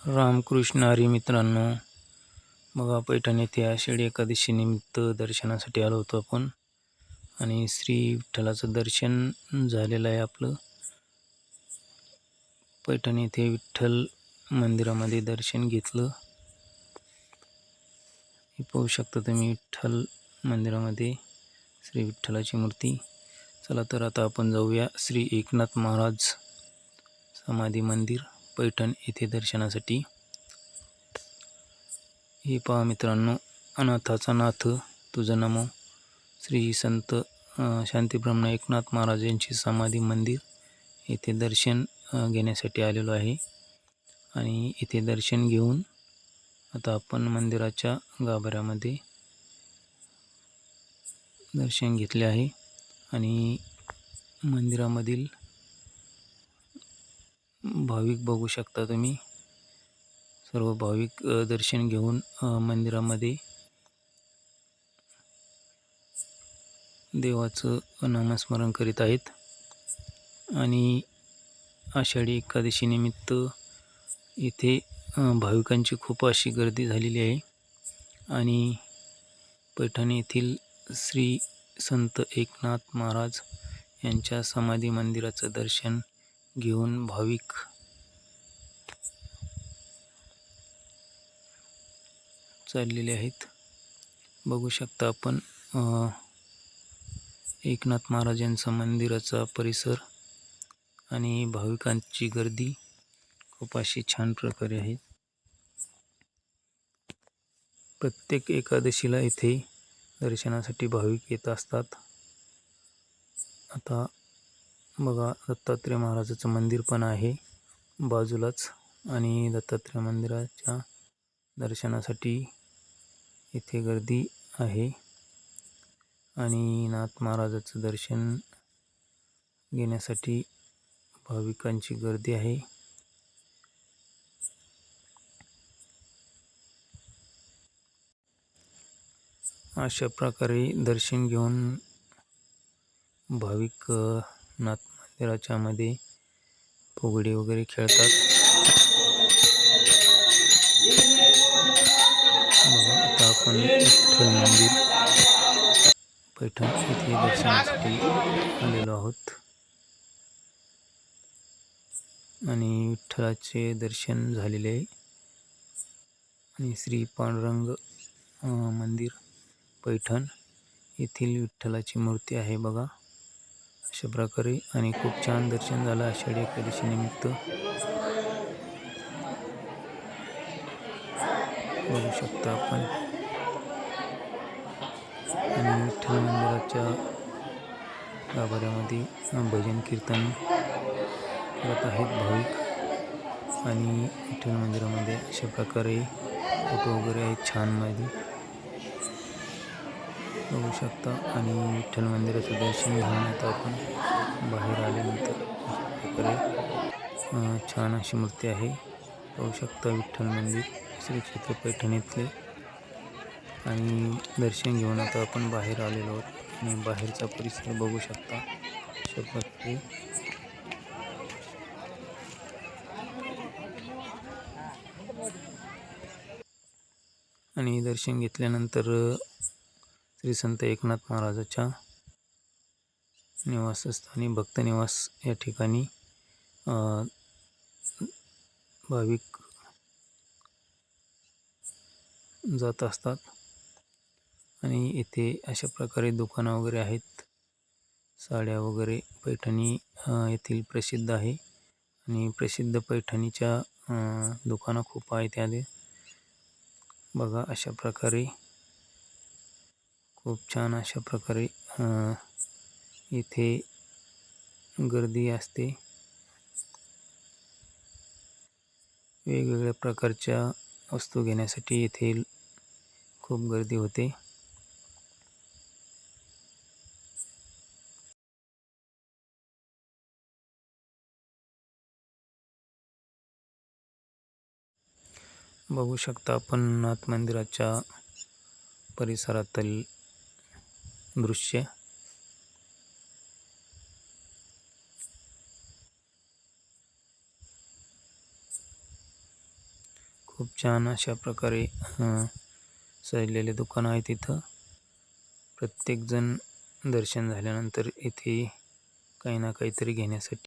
रामकृष्ण हरी मित्रांनो, बघा पैठण येथे आषाढी एकादशी निमित्त दर्शनासाठी आलो होतो आपण आणि श्री विठ्ठलाचं दर्शन झालेलं आहे आपलं. पैठण येथे विठ्ठल मंदिरामध्ये दर्शन घेतलं. हे पाहू शकता तुम्ही विठ्ठल मंदिरामध्ये श्री विठ्ठलाची मूर्ती. चला तर आता आपण जाऊया श्री एकनाथ महाराज समाधी मंदिर पैठण येथे दर्शनासाठी. हे पहा मित्रांनो, अनाथाचा नाथ तुझं नमो. श्री संत शांतीब्रह्म एकनाथ महाराज यांची समाधी मंदिर येथे दर्शन घेण्यासाठी आलेलो आहे. आणि इथे दर्शन घेऊन आता आपण मंदिराच्या गाभाऱ्यामध्ये दर्शन घेतले आहे. आणि मंदिरामधील भाविक बघू शकता तुम्ही. सर्व भाविक दर्शन घेऊन मंदिरामध्ये देवाचं नामस्मरण करीत आहेत. आणि आषाढी एकादशी निमित्त इथे भाविकांची खूप अशी गर्दी झालेली आहे. आणि पैठण येथील श्री संत एकनाथ महाराज यांच्या समाधी मंदिराचं दर्शन घेऊन भाविक चाललेले आहेत. बघू शकता आपण एकनाथ महाराज यांचा मंदिराचा परिसर आणि भाविकांची गर्दी खूप अशी छान प्रकारे आहे. प्रत्येक एकादशीला इथे दर्शनासाठी भाविक येत असतात. आता बघा, दत्तात्रय महाराजाचं मंदिर पण आहे बाजूलाच. आणि दत्तात्रय मंदिराच्या दर्शनासाठी इथे गर्दी आहे. आणि नाथ महाराजाचं दर्शन घेण्यासाठी भाविकांची गर्दी आहे. अशा प्रकारे दर्शन घेऊन भाविक नाथ मंदिराच्या मध्ये फुगडी वगैरे खेळतात. बघा, आता आपण विठ्ठल मंदिर पैठण येथे दर्शनासाठी आलेलो आहोत. आणि विठ्ठलाचे दर्शन झालेले आहे. आणि श्री पांडुरंग मंदिर पैठण येथील विठ्ठलाची मूर्ती आहे बघा, अशा प्रकारे. आणि खूप छान दर्शन झालं आषाढी एकादशी निमित्त. बघू शकता आपण. आणि विठ्ठल मंदिराच्या गाभाऱ्यामध्ये भजन कीर्तन करत आहेत भाविक. आणि विठ्ठल मंदिरामध्ये अशा प्रकारे फोटो वगैरे आहेत छान मध्ये बघू शकता. आणि विठ्ठल मंदिराचं दर्शन घेऊन आता आपण बाहेर आल्यानंतर अशा प्रकारे छान अशी मूर्ती आहे पाहू शकता. विठ्ठल मंदिर श्री क्षेत्र पैठण येथले. आणि दर्शन घेऊन आता आपण बाहेर आलेलो आहोत. आणि बाहेरचा परिसर बघू शकता अशा प्रकारे. आणि दर्शन घेतल्यानंतर श्री संत एकनाथ महाराजाच्या निवासस्थानी भक्त निवास या ठिकाणी भाविक जात असतात. आणि इथे अशा प्रकारे दुकानं वगैरे आहेत. साड्या वगैरे पैठणी येथील प्रसिद्ध आहे. आणि प्रसिद्ध पैठणीच्या दुकानं खूप आहेत यामध्ये बघा. अशा प्रकारे खूप छान अशा प्रकारे इथे गर्दी असते. वेगवेगळ्या प्रकारच्या वस्तू घेण्यासाठी येथे खूप गर्दी होते. बघू शकता आपण नाथ मंदिराच्या परिसरातील दृश्य. खूप छान अशा प्रकारे सजलेले दुकान आहे तिथं. प्रत्येकजण दर्शन झाल्यानंतर येथे काही ना काहीतरी घेण्यासाठी